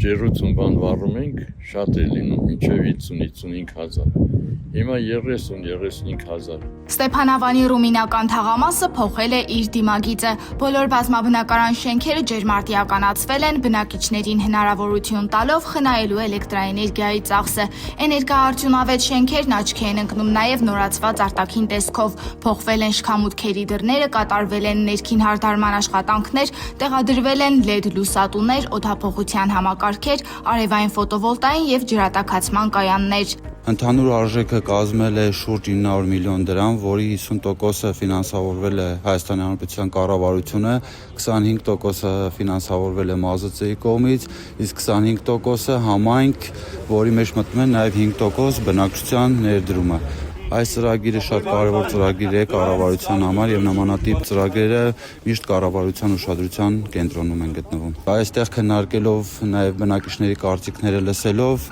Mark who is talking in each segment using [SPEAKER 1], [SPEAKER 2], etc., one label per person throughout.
[SPEAKER 1] ջերուցում բան վառում ենք, շատ է լինում, մինչև 50-55 հազար։ Հիմա 30-35 հազար։
[SPEAKER 2] Ստեփանավանի ռումինական թաղամասը փոխել է իր դիմագիծը։ Բոլոր բազմաբնակարան շենքերը ջերմարտիականացվել են, բնակիչներին հնարավորություն տալով խնայելու էլեկտրաէներգիայի ծախսը։ Էներգաարդյունավետ շենքերն աչքի են ընկնում նաև նորացված արտաքին տեսքով։ Փոխվել են շքամուտքերի դռները, կատարվել են ներքին հարդարման աշխատանքներ, տեղադրվել են LED լուսատուներ, օդափոխության համակարգեր, արևային ֆոտովոլտային եւ ջրատաքացման կայաններ։
[SPEAKER 3] Ընդհանուր արժեքը կազմել է շուրջ 900 միլիոն դրամ, որի 50%-ը ֆինանսավորվել է Հայաստանի Հանրապետության կառավարությունը, 25%-ը ֆինանսավորվել է ՄԱԶԾ-ի կողմից, իսկ 25%-ը համայնք, որի մեջ մտնում է նաև 5% բնակչության ներդրումը։ Այս ծրագիրը շատ կարևոր ծրագիր է կառավարության համար եւ նմանատիպ ծրագրերը միշտ կառավարության ուշադրության կենտրոնում են գտնվում։ Այստեղ քննարկելով նաեւ բնակիչների կարծիքները լսելով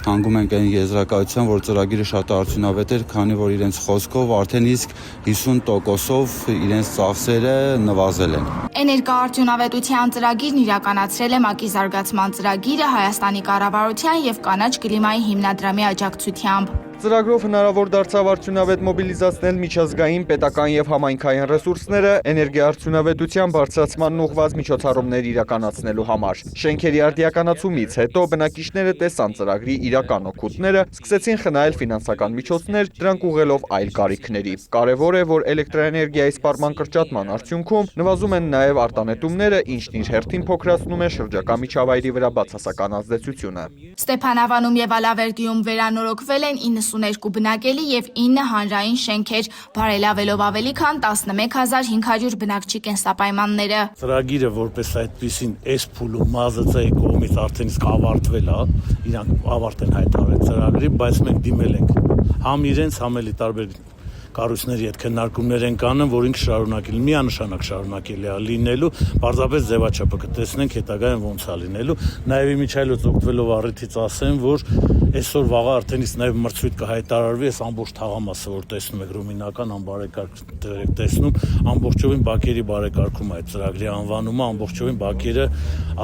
[SPEAKER 3] հանգում ենք այն եզրակացության, որ ծրագիրը շատ արդյունավետ էր, քանի որ իրենց խոսքով արդեն իսկ 50%-ով իրենց ծախսերը նվազել են։
[SPEAKER 2] Էներգաարդյունավետության ծրագիրն իրականացրել է ՄԱԿ-ի զարգացման ծրագիրը Հայաստանի կառավարության եւ կանաչ կլիմայի հիմնադրամի աջակցությամբ։
[SPEAKER 4] Ծրագրով հնարավոր դարձավ արդյունավետ մոբիլիզացնել միջազգային, պետական եւ համայնքային ռեսուրսները էներգիաարդյունավետության բարձրացման ուղղված միջոցառումներ իրականացնելու համար։ Շենքերի արդիականացումից հետո բնակիչները տեսան ծրագրի իրական օգուտները, սկսեցին խնայել ֆինանսական միջոցներ, դրանք ուղղելով այլ կարիքների։ Կարևոր է, որ էլեկտրաէներգիայի սպառման կրճատման արդյունքում նվազում են նաեւ արտանետումները, ինչն իր հերթին փոքրացնում է շրջակա միջավայրի վրա բացասական ազդեցությունը։
[SPEAKER 2] Ստեփանավանում եւ Ալավերդիում վերանորոգվել են 92 բնակելի եւ 9 հանրային շենքեր, բարելավելով ավելի քան 11500 բնակչի կենսապայմանները։
[SPEAKER 5] Ծրագիրը որպես այդպեսին այս փուլում ՄԱԶԾ-ի կողմից արդեն իսկ ավարտվել է, իրանք ավարտ են հայտարարել ծրագրի, բայց մենք դիմել ենք համ իրենց, համ էլի տարբեր կառույցների հետ քննարկումներ են կանում, որ ինքը շարունակել, միանշանակ շարունակել է լինելու, պարզապես ձևաչափը կտեսնենք հետագայում ոնց է լինելու։ Նաև իմիջայլոց օգտվելով առիթից ասեմ, որ այսօր վաղը արդեն իսկ նաև մրցույթ կհայտարարվի այս ամբողջ թաղամասը, որ տեսնում եք ռումինական անբարեկարգ դեր տեսնում, ամբողջովին բակերի բարեկարգում է այդ ծրագրի անվանումը, ամբողջովին բակերը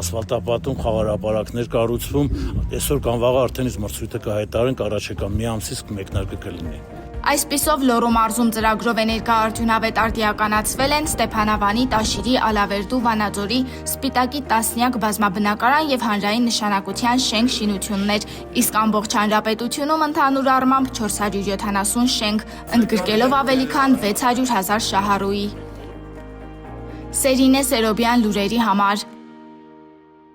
[SPEAKER 5] ասֆալտապատում, խաղարապարակներ կառուցվում, այսօր կամ վաղը արդեն իսկ մրցույթը կհայտարարենք, առաջիկա մի ամսից մեկնարկը կլինի։
[SPEAKER 2] Այսպիսով Լոռու մարզում ծրագրով էներգաարդյունավետ արտիականացվել են Ստեփանավանի, Տաշիրի, Ալավերդու, Վանաձորի, Սպիտակի տասնյակ բազմաբնակարան եւ հանրային նշանակության շենք-շինություններ, իսկ ամբողջ հանրապետությունում ընդհանուր առմամբ 470 շենք, ընդգրկելով ավելի քան 600 000 շահառուի։ Սերինե Սերոբյան, լուրերի համար։